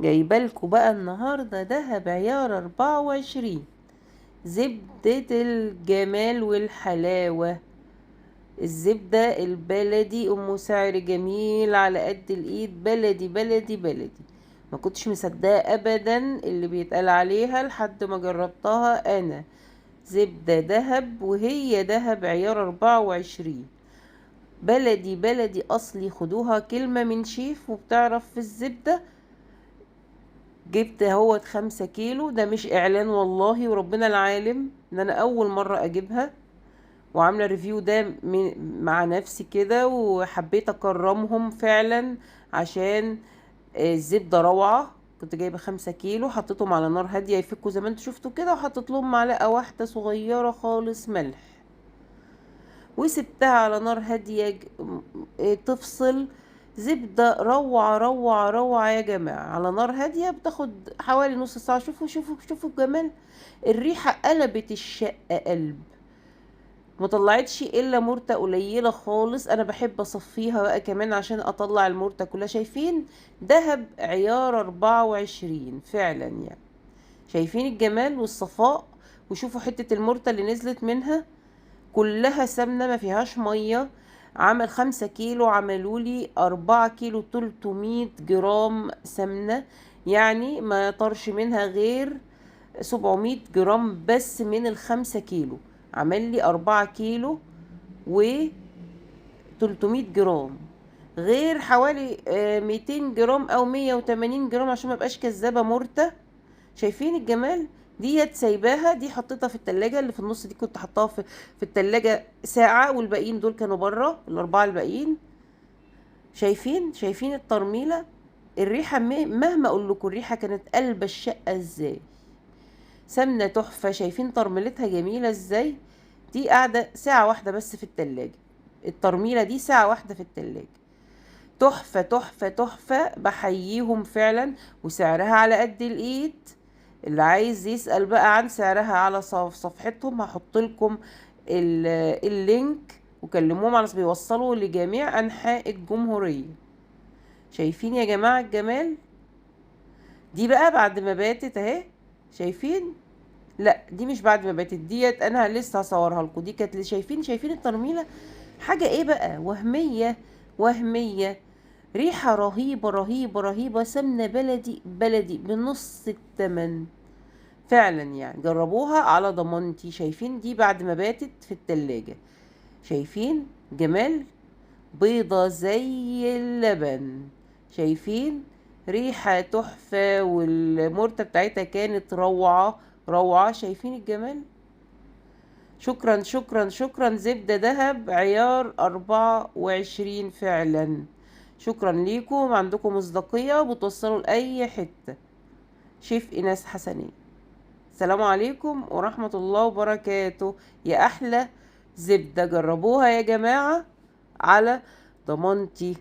جايبالكوا بقى النهاردة دهب عيار 24، زبدة الجمال والحلاوة. الزبدة البلدي ام سعر جميل على قد الايد، بلدي بلدي بلدي. ما كنتش مصدقة ابدا اللي بيتقال عليها لحد ما جربتها انا. زبدة دهب، وهي دهب عيار 24، بلدي بلدي اصلي. خدوها كلمة من شيف وبتعرف في الزبدة. جبت اهوت 5 كيلو، ده مش اعلان والله وربنا العالم ان انا اول مرة اجيبها، وعاملة ريفيو ده مع نفسي كده، وحبيت اكرمهم فعلا عشان الزبدة روعة. كنت جايبة 5 كيلو، حطيتهم على نار هادية يفكوا زي ما انتوا شفتوا كده، وحطيت لهم معلقة واحدة صغيرة خالص ملح، وسبتها على نار هادية تفصل. زبدة روعة روعة روعة يا جماعة، على نار هادية بتاخد حوالي نص ساعة. شوفوا شوفوا شوفوا الجمال. الريحة قلبت الشقة قلب. مطلعتش الا مرتة قليلة خالص، انا بحب اصفيها بقى كمان عشان اطلع المرتة كلها. شايفين؟ دهب عيار 24 فعلا يعني. شايفين الجمال والصفاء؟ وشوفوا حتة المرتة اللي نزلت منها كلها سمنة ما فيهاش مية. عمل 5 كيلو، عملولي 4 كيلو 300 جرام سمنة، يعني ما طرش منها غير 700 جرام بس من ال5 كيلو. عمل لي 4 كيلو و 300 جرام، غير حوالي 200 جرام او 180 جرام عشان ما بقاش كذابة مرتة. شايفين الجمال؟ ديت سايباها، دي حطيتها في التلاجة. اللي في النص دي كنت حطاها في التلاجة ساعة، والباقيين دول كانوا بره، الاربعة الباقيين. شايفين الترميلة؟ الريحة مهما اقول لكم الريحة كانت قلب الشقة ازاي. سمنة تحفة. شايفين ترميلتها جميلة ازاي؟ دي قاعدة ساعة واحدة بس في التلاجة. الترميلة دي ساعة واحدة في التلاجة. تحفة تحفة تحفة، بحييهم فعلا. وسعرها على قد الايد. اللي عايز يسأل بقى عن سعرها على صفحتهم هحط لكم اللينك، وكلموهم على بيوصلوا لجميع انحاء الجمهورية. شايفين يا جماعة الجمال؟ دي بقى بعد ما باتت اهي. شايفين؟ لا دي مش بعد ما باتت، ديت انا لسه هصورها لكم. دي كانت شايفين الترميله؟ حاجه ايه بقى، وهميه وهميه. ريحه رهيبه رهيبه رهيبه، سمنه بلدي بلدي بنص التمن فعلا يعني. جربوها على ضمانتي. شايفين دي بعد ما باتت في التلاجة؟ شايفين جمال؟ بيضة زي اللبن. شايفين؟ ريحة تحفة، والمرتة بتاعتها كانت روعة روعة. شايفين الجمال؟ شكرا شكرا شكرا. زبدة دهب عيار 24 فعلا. شكرا ليكم، عندكم مصداقية وبتوصلوا لأي حتة. شيف إيناس حسنين. السلام عليكم ورحمة الله وبركاته. يا أحلى زبدة، جربوها يا جماعة على ضمانتي.